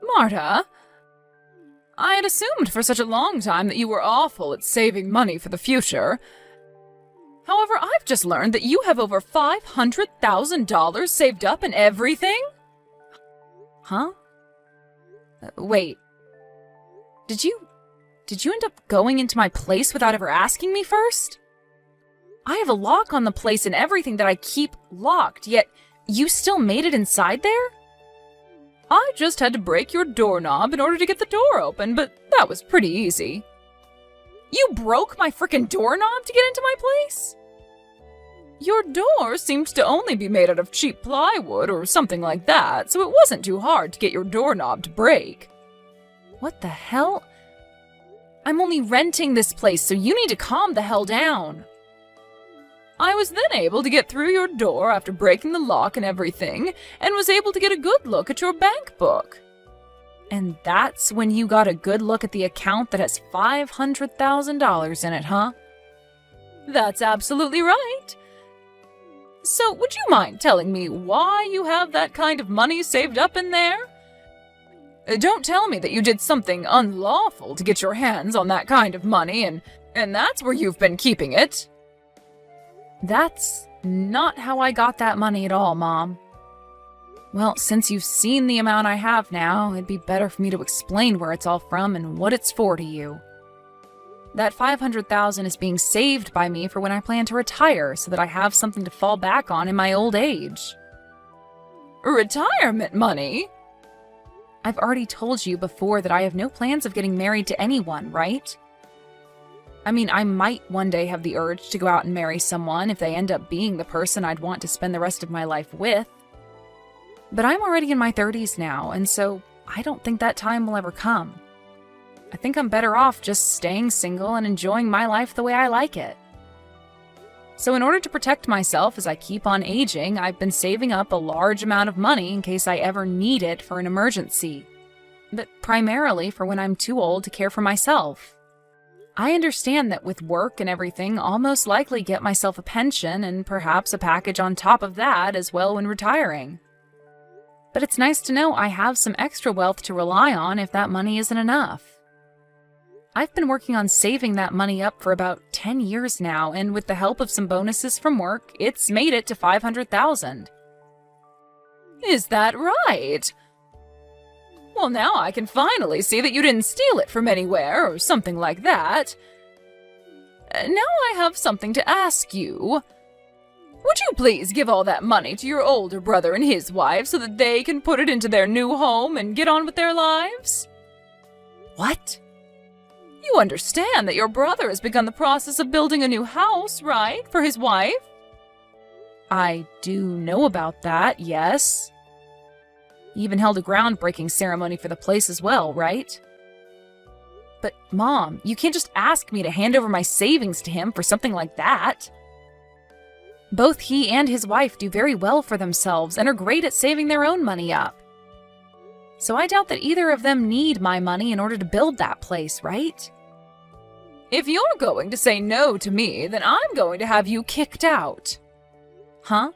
Marta, I had assumed for such a long time that you were awful at saving money for the future. However, I've just learned that you have over $500,000 saved up in everything? Huh? Wait. Did you end up going into my place without ever asking me first? I have a lock on the place and everything that I keep locked, yet you still made it inside there? I just had to break your doorknob in order to get the door open, but that was pretty easy. You broke my frickin' doorknob to get into my place? Your door seemed to only be made out of cheap plywood or something like that, so it wasn't too hard to get your doorknob to break. What the hell? I'm only renting this place, so you need to calm the hell down. I was then able to get through your door after breaking the lock and everything, and was able to get a good look at your bank book. And that's when you got a good look at the account that has $500,000 in it, huh? That's absolutely right. So, would you mind telling me why you have that kind of money saved up in there? Don't tell me that you did something unlawful to get your hands on that kind of money, and that's where you've been keeping it. That's not how I got that money at all, Mom. Well, since you've seen the amount I have now, it'd be better for me to explain where it's all from and what it's for to you. That $500,000 is being saved by me for when I plan to retire, so that I have something to fall back on in my old age. Retirement money? I've already told you before that I have no plans of getting married to anyone, right? I mean, I might one day have the urge to go out and marry someone if they end up being the person I'd want to spend the rest of my life with. But I'm already in my 30s now, and so I don't think that time will ever come. I think I'm better off just staying single and enjoying my life the way I like it. So in order to protect myself as I keep on aging, I've been saving up a large amount of money in case I ever need it for an emergency. But primarily for when I'm too old to care for myself. I understand that with work and everything, I'll most likely get myself a pension and perhaps a package on top of that as well when retiring. But it's nice to know I have some extra wealth to rely on if that money isn't enough. I've been working on saving that money up for about 10 years now, and with the help of some bonuses from work, it's made it to $500,000. Is that right? Well, now I can finally see that you didn't steal it from anywhere or something like that. Now I have something to ask you. Would you please give all that money to your older brother and his wife so that they can put it into their new home and get on with their lives? What? You understand that your brother has begun the process of building a new house, right, for his wife? I do know about that, yes. He even held a groundbreaking ceremony for the place as well, right? But, Mom, you can't just ask me to hand over my savings to him for something like that. Both he and his wife do very well for themselves and are great at saving their own money up. So I doubt that either of them need my money in order to build that place, right? If you're going to say no to me, then I'm going to have you kicked out. Huh?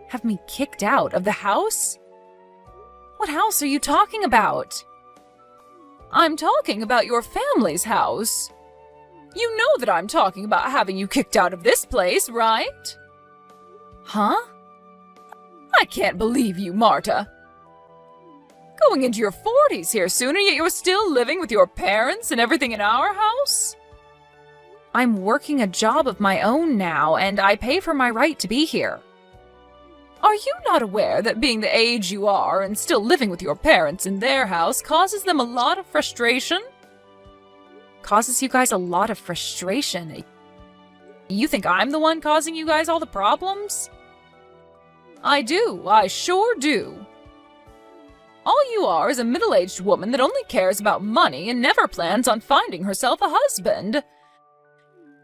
Have me kicked out of the house? What house are you talking about? I'm talking about your family's house. You know that I'm talking about having you kicked out of this place, right? Huh? I can't believe you, Marta. Going into your 40s here soon, and yet you're still living with your parents and everything in our house? I'm working a job of my own now, and I pay for my right to be here. Are you not aware that being the age you are and still living with your parents in their house causes them a lot of frustration? Causes you guys a lot of frustration? You think I'm the one causing you guys all the problems? I do, I sure do. All you are is a middle-aged woman that only cares about money and never plans on finding herself a husband.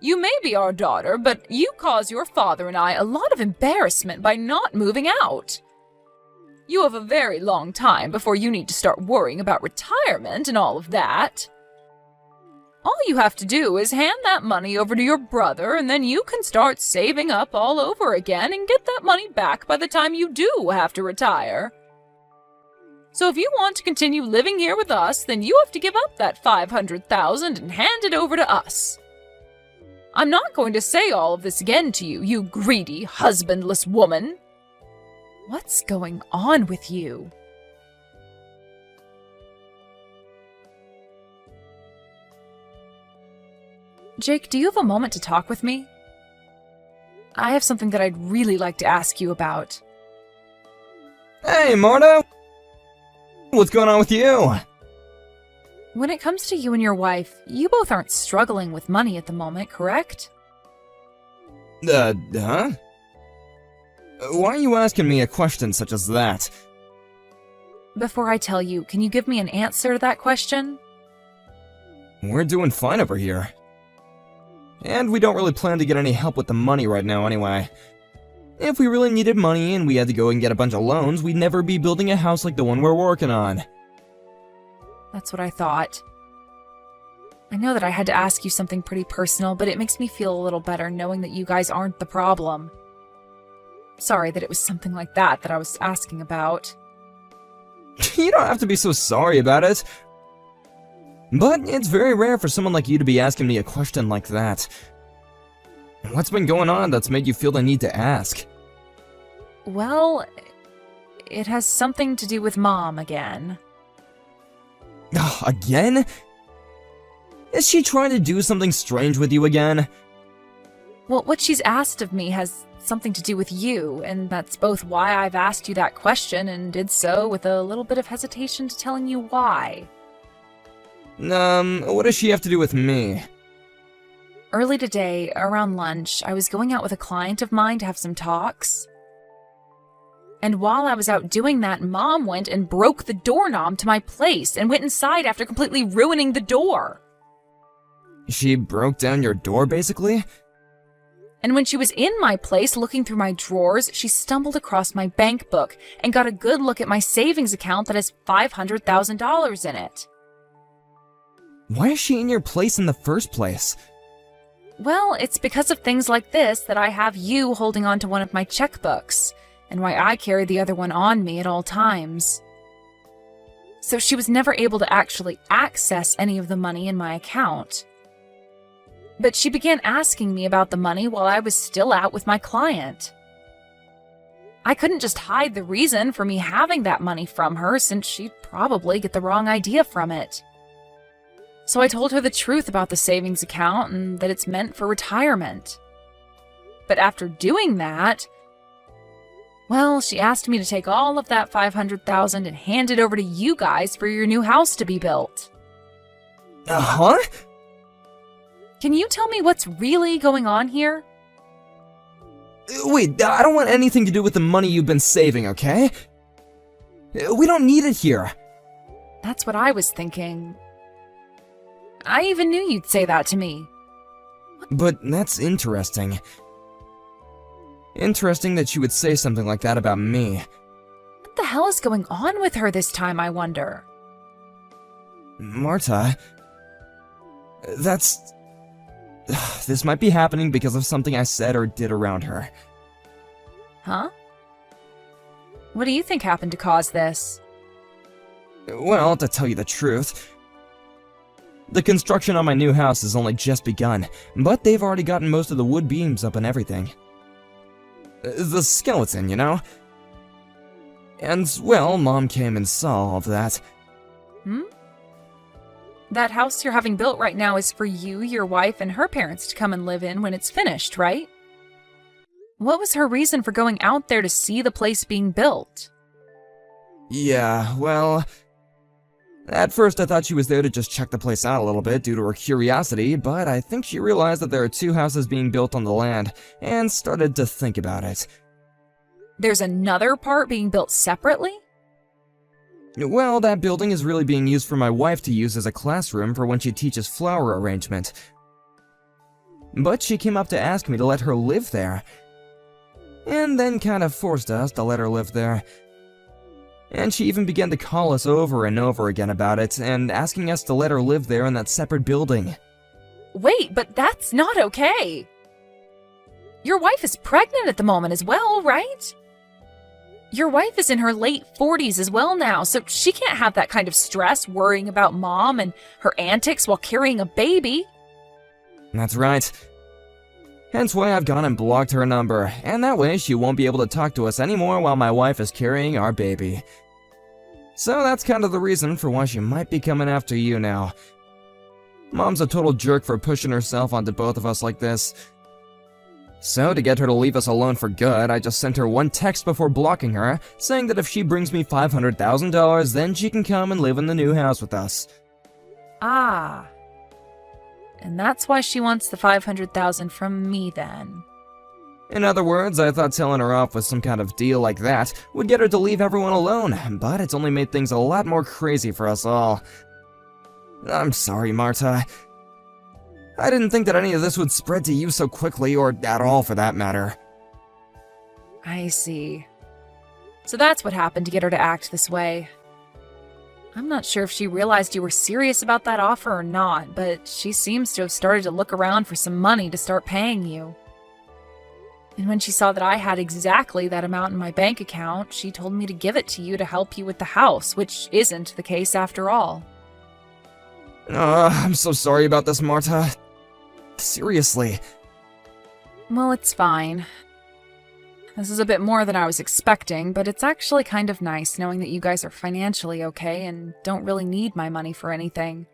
You may be our daughter, but you cause your father and I a lot of embarrassment by not moving out. You have a very long time before you need to start worrying about retirement and all of that. All you have to do is hand that money over to your brother, and then you can start saving up all over again and get that money back by the time you do have to retire. So if you want to continue living here with us, then you have to give up that $500,000 and hand it over to us. I'm not going to say all of this again to you, you greedy, husbandless woman. What's going on with you? Jake, do you have a moment to talk with me? I have something that I'd really like to ask you about. Hey, Marta! What's going on with you? When it comes to you and your wife, you both aren't struggling with money at the moment, correct? Huh? Why are you asking me a question such as that? Before I tell you, can you give me an answer to that question? We're doing fine over here. And we don't really plan to get any help with the money right now anyway. If we really needed money and we had to go and get a bunch of loans, we'd never be building a house like the one we're working on. That's what I thought. I know that I had to ask you something pretty personal, but it makes me feel a little better knowing that you guys aren't the problem. Sorry that it was something like that I was asking about. You don't have to be so sorry about it. But it's very rare for someone like you to be asking me a question like that. What's been going on that's made you feel the need to ask? Well, it has something to do with Mom again. Again? Is she trying to do something strange with you again? Well, what she's asked of me has something to do with you, and that's both why I've asked you that question and did so with a little bit of hesitation to telling you why. What does she have to do with me? Early today, around lunch, I was going out with a client of mine to have some talks. And while I was out doing that, Mom went and broke the doorknob to my place and went inside after completely ruining the door. She broke down your door, basically? And when she was in my place looking through my drawers, she stumbled across my bank book and got a good look at my savings account that has $500,000 in it. Why is she in your place in the first place? Well, it's because of things like this that I have you holding on to one of my checkbooks, and why I carry the other one on me at all times. So she was never able to actually access any of the money in my account. But she began asking me about the money while I was still out with my client. I couldn't just hide the reason for me having that money from her, since she'd probably get the wrong idea from it. So I told her the truth about the savings account and that it's meant for retirement. But after doing that, well, she asked me to take all of that $500,000 and hand it over to you guys for your new house to be built. Huh? Can you tell me what's really going on here? Wait, I don't want anything to do with the money you've been saving, okay? We don't need it here. That's what I was thinking. I even knew you'd say that to me. But that's interesting. Interesting that she would say something like that about me. What the hell is going on with her this time, I wonder? Marta... That's... This might be happening because of something I said or did around her. Huh? What do you think happened to cause this? Well, to tell you the truth... The construction on my new house has only just begun, but they've already gotten most of the wood beams up and everything. The skeleton, you know? And, well, Mom came and saw all of that. That house you're having built right now is for you, your wife, and her parents to come and live in when it's finished, right? What was her reason for going out there to see the place being built? Yeah, well... At first I thought she was there to just check the place out a little bit due to her curiosity, but I think she realized that there are two houses being built on the land, and started to think about it. There's another part being built separately? Well, that building is really being used for my wife to use as a classroom for when she teaches flower arrangement. But she came up to ask me to let her live there. And then kind of forced us to let her live there. And she even began to call us over and over again about it, and asking us to let her live there in that separate building. Wait, but that's not okay! Your wife is pregnant at the moment as well, right? Your wife is in her late 40s as well now, so she can't have that kind of stress worrying about Mom and her antics while carrying a baby. That's right. Hence why I've gone and blocked her number, and that way she won't be able to talk to us anymore while my wife is carrying our baby. So that's kind of the reason for why she might be coming after you now. Mom's a total jerk for pushing herself onto both of us like this. So to get her to leave us alone for good, I just sent her one text before blocking her, saying that if she brings me $500,000, then she can come and live in the new house with us. Ah. And that's why she wants the $500,000 from me then. In other words, I thought telling her off with some kind of deal like that would get her to leave everyone alone, but it's only made things a lot more crazy for us all. I'm sorry, Marta. I didn't think that any of this would spread to you so quickly, or at all for that matter. I see. So that's what happened to get her to act this way. I'm not sure if she realized you were serious about that offer or not, but she seems to have started to look around for some money to start paying you. And when she saw that I had exactly that amount in my bank account, she told me to give it to you to help you with the house, which isn't the case after all. I'm so sorry about this, Marta. Seriously. Well, it's fine. This is a bit more than I was expecting, but it's actually kind of nice knowing that you guys are financially okay and don't really need my money for anything.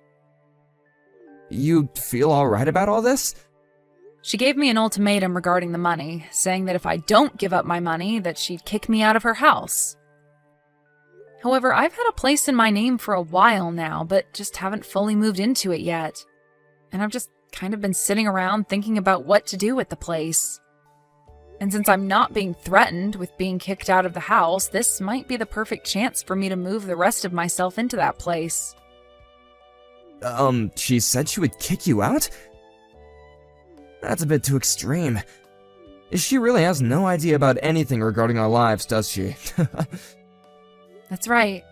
You feel alright about all this? She gave me an ultimatum regarding the money, saying that if I don't give up my money, that she'd kick me out of her house. However, I've had a place in my name for a while now, but just haven't fully moved into it yet. And I've just kind of been sitting around thinking about what to do with the place. And since I'm not being threatened with being kicked out of the house, this might be the perfect chance for me to move the rest of myself into that place. She said she would kick you out? That's a bit too extreme. She really has no idea about anything regarding our lives, does she? That's right.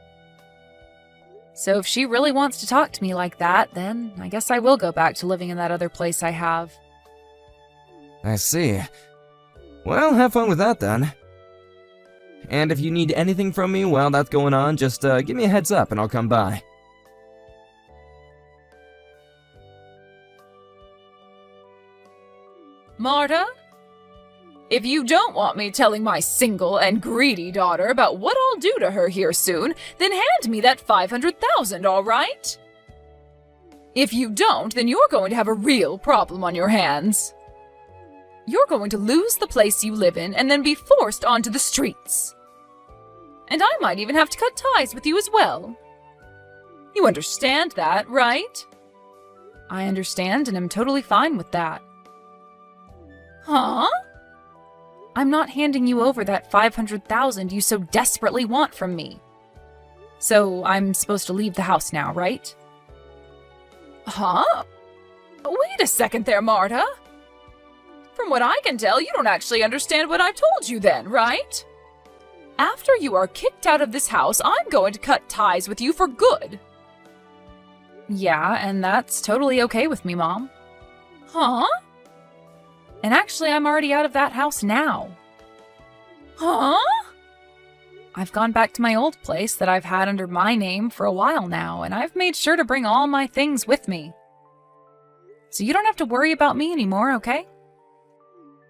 So if she really wants to talk to me like that, then I guess I will go back to living in that other place I have. I see. Well, have fun with that then. And if you need anything from me while that's going on, just give me a heads up and I'll come by. Marta? If you don't want me telling my single and greedy daughter about what I'll do to her here soon, then hand me that $500,000, all right? If you don't, then you're going to have a real problem on your hands. You're going to lose the place you live in and then be forced onto the streets. And I might even have to cut ties with you as well. You understand that, right? I understand and am totally fine with that. Huh? I'm not handing you over that $500,000 you so desperately want from me. So I'm supposed to leave the house now, right? Huh? Wait a second there, Marta. From what I can tell, you don't actually understand what I've told you then, right? After you are kicked out of this house, I'm going to cut ties with you for good. Yeah, and that's totally okay with me, Mom. Huh? And actually, I'm already out of that house now. Huh? I've gone back to my old place that I've had under my name for a while now, and I've made sure to bring all my things with me. So you don't have to worry about me anymore, okay?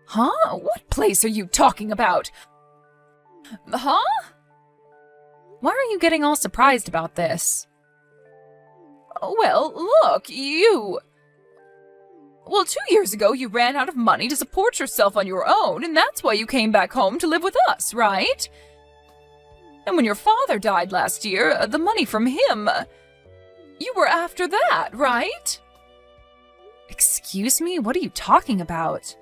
Huh? What place are you talking about? Huh? Why are you getting all surprised about this? Well, look, Well, 2 years ago, you ran out of money to support yourself on your own, and that's why you came back home to live with us, right? And when your father died last year, the money from him, you were after that, right? Excuse me? What are you talking about?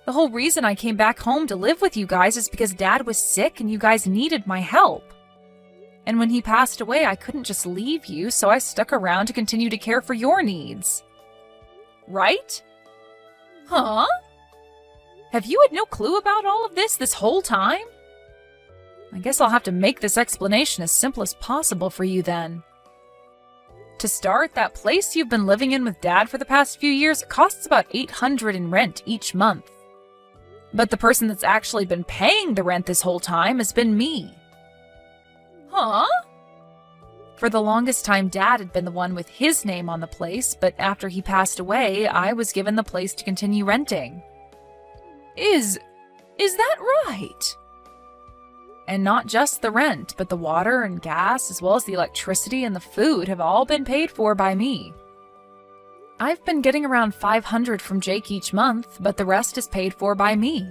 The whole reason I came back home to live with you guys is because Dad was sick and you guys needed my help. And when he passed away, I couldn't just leave you, so I stuck around to continue to care for your needs. Right? Huh? Have you had no clue about all of this whole time? I guess I'll have to make this explanation as simple as possible for you then. To start, that place you've been living in with Dad for the past few years costs about $800 in rent each month. But the person that's actually been paying the rent this whole time has been me. Huh? For the longest time, Dad had been the one with his name on the place, but after he passed away, I was given the place to continue renting. Is that right? And not just the rent, but the water and gas, as well as the electricity and the food have all been paid for by me. I've been getting around $500 from Jake each month, but the rest is paid for by me.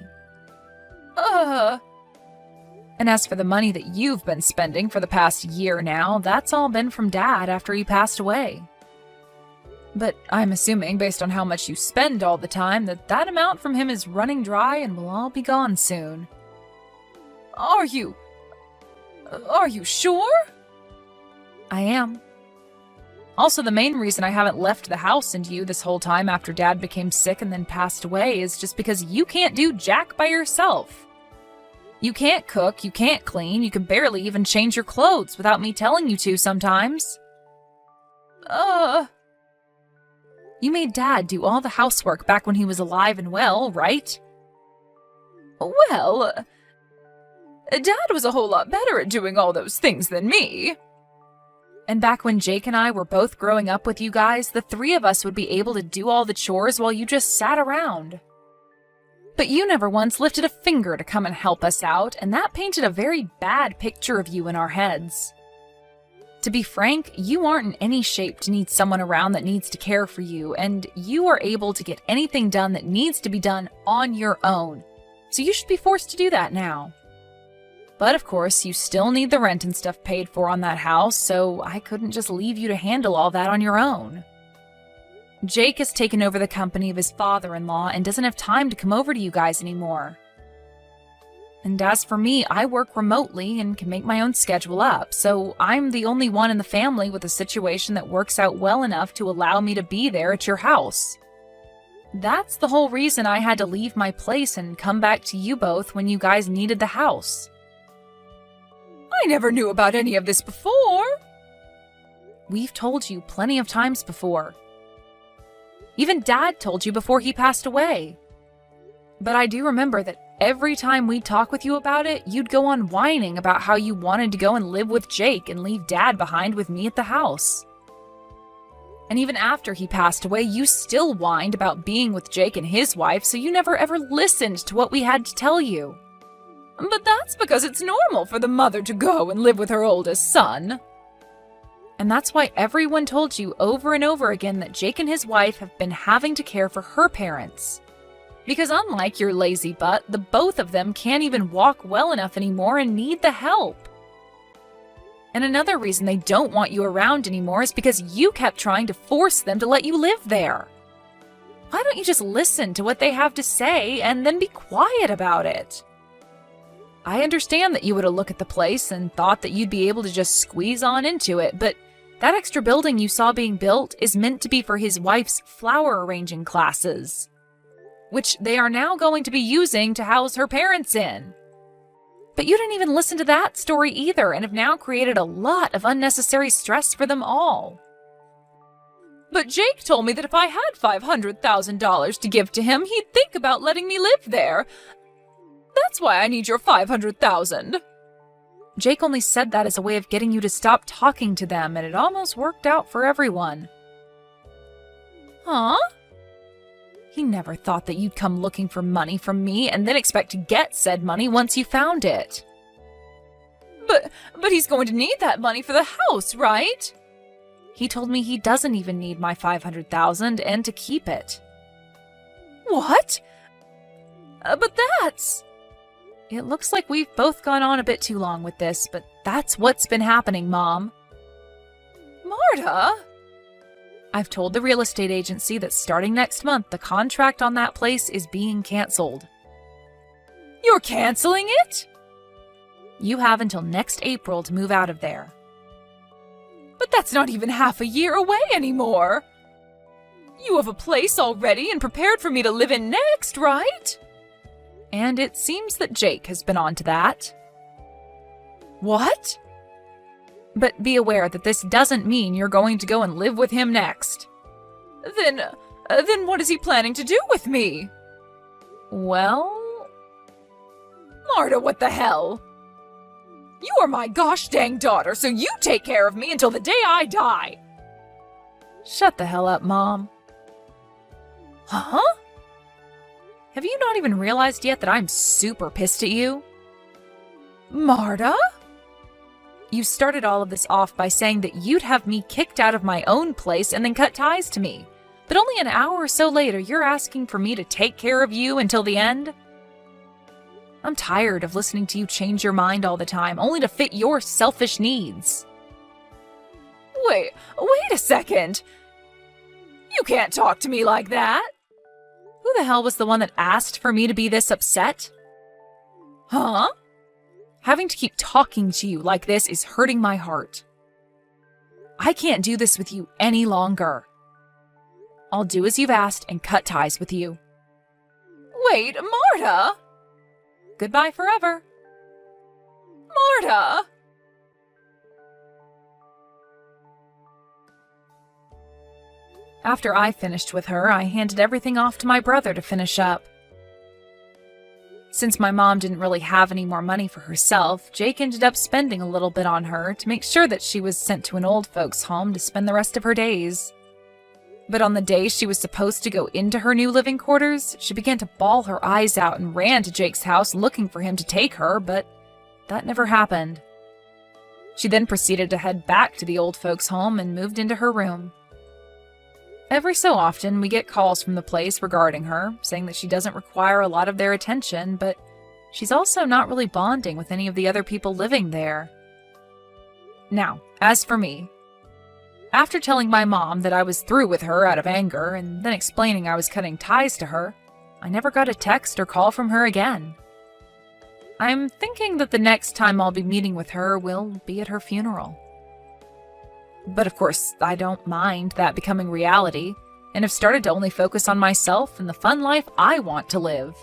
And as for the money that you've been spending for the past year now, that's all been from Dad after he passed away. But I'm assuming, based on how much you spend all the time, that amount from him is running dry and will all be gone soon. Are you sure? I am. Also, the main reason I haven't left the house and you this whole time after Dad became sick and then passed away is just because you can't do jack by yourself. You can't cook, you can't clean, you can barely even change your clothes without me telling you to sometimes. You made Dad do all the housework back when he was alive and well, right? Well, Dad was a whole lot better at doing all those things than me. And back when Jake and I were both growing up with you guys, the three of us would be able to do all the chores while you just sat around. But you never once lifted a finger to come and help us out, and that painted a very bad picture of you in our heads. To be frank, you aren't in any shape to need someone around that needs to care for you, and you are able to get anything done that needs to be done on your own. So you should be forced to do that now. But of course, you still need the rent and stuff paid for on that house, so I couldn't just leave you to handle all that on your own. Jake has taken over the company of his father-in-law and doesn't have time to come over to you guys anymore. And as for me, I work remotely and can make my own schedule up, so I'm the only one in the family with a situation that works out well enough to allow me to be there at your house. That's the whole reason I had to leave my place and come back to you both when you guys needed the house. I never knew about any of this before. We've told you plenty of times before. Even Dad told you before he passed away. But I do remember that every time we'd talk with you about it, you'd go on whining about how you wanted to go and live with Jake and leave Dad behind with me at the house. And even after he passed away, you still whined about being with Jake and his wife, so you never ever listened to what we had to tell you. But that's because it's normal for the mother to go and live with her oldest son. And that's why everyone told you over and over again that Jake and his wife have been having to care for her parents. Because unlike your lazy butt, the both of them can't even walk well enough anymore and need the help. And another reason they don't want you around anymore is because you kept trying to force them to let you live there. Why don't you just listen to what they have to say and then be quiet about it? I understand that you would have looked at the place and thought that you'd be able to just squeeze on into it, but that extra building you saw being built is meant to be for his wife's flower arranging classes, which they are now going to be using to house her parents in. But you didn't even listen to that story either and have now created a lot of unnecessary stress for them all. But Jake told me that if I had $500,000 to give to him, he'd think about letting me live there. That's why I need your $500,000. Jake only said that as a way of getting you to stop talking to them, and it almost worked out for everyone. Huh? He never thought that you'd come looking for money from me and then expect to get said money once you found it. But he's going to need that money for the house, right? He told me he doesn't even need my $500,000 and to keep it. What? But that's... It looks like we've both gone on a bit too long with this, but that's what's been happening, Mom. Marta? I've told the real estate agency that starting next month, the contract on that place is being canceled. You're canceling it? You have until next April to move out of there. But that's not even half a year away anymore. You have a place already and prepared for me to live in next, right? And it seems that Jake has been on to that. What? But be aware that this doesn't mean you're going to go and live with him next. Then what is he planning to do with me? Well, Marta, what the hell? You are my gosh dang daughter, so you take care of me until the day I die. Shut the hell up, Mom. Huh? Have you not even realized yet that I'm super pissed at you? Marta? You started all of this off by saying that you'd have me kicked out of my own place and then cut ties to me. But only an hour or so later, you're asking for me to take care of you until the end? I'm tired of listening to you change your mind all the time, only to fit your selfish needs. Wait a second. You can't talk to me like that. Who the hell was the one that asked for me to be this upset? Huh? Having to keep talking to you like this is hurting my heart. I can't do this with you any longer. I'll do as you've asked and cut ties with you. Wait, Marta! Goodbye forever. Marta! After I finished with her, I handed everything off to my brother to finish up. Since my mom didn't really have any more money for herself, Jake ended up spending a little bit on her to make sure that she was sent to an old folks' home to spend the rest of her days. But on the day she was supposed to go into her new living quarters, she began to bawl her eyes out and ran to Jake's house looking for him to take her, but that never happened. She then proceeded to head back to the old folks' home and moved into her room. Every so often, we get calls from the place regarding her, saying that she doesn't require a lot of their attention, but she's also not really bonding with any of the other people living there. Now, as for me, after telling my mom that I was through with her out of anger, and then explaining I was cutting ties to her, I never got a text or call from her again. I'm thinking that the next time I'll be meeting with her will be at her funeral. But of course, I don't mind that becoming reality, and have started to only focus on myself and the fun life I want to live.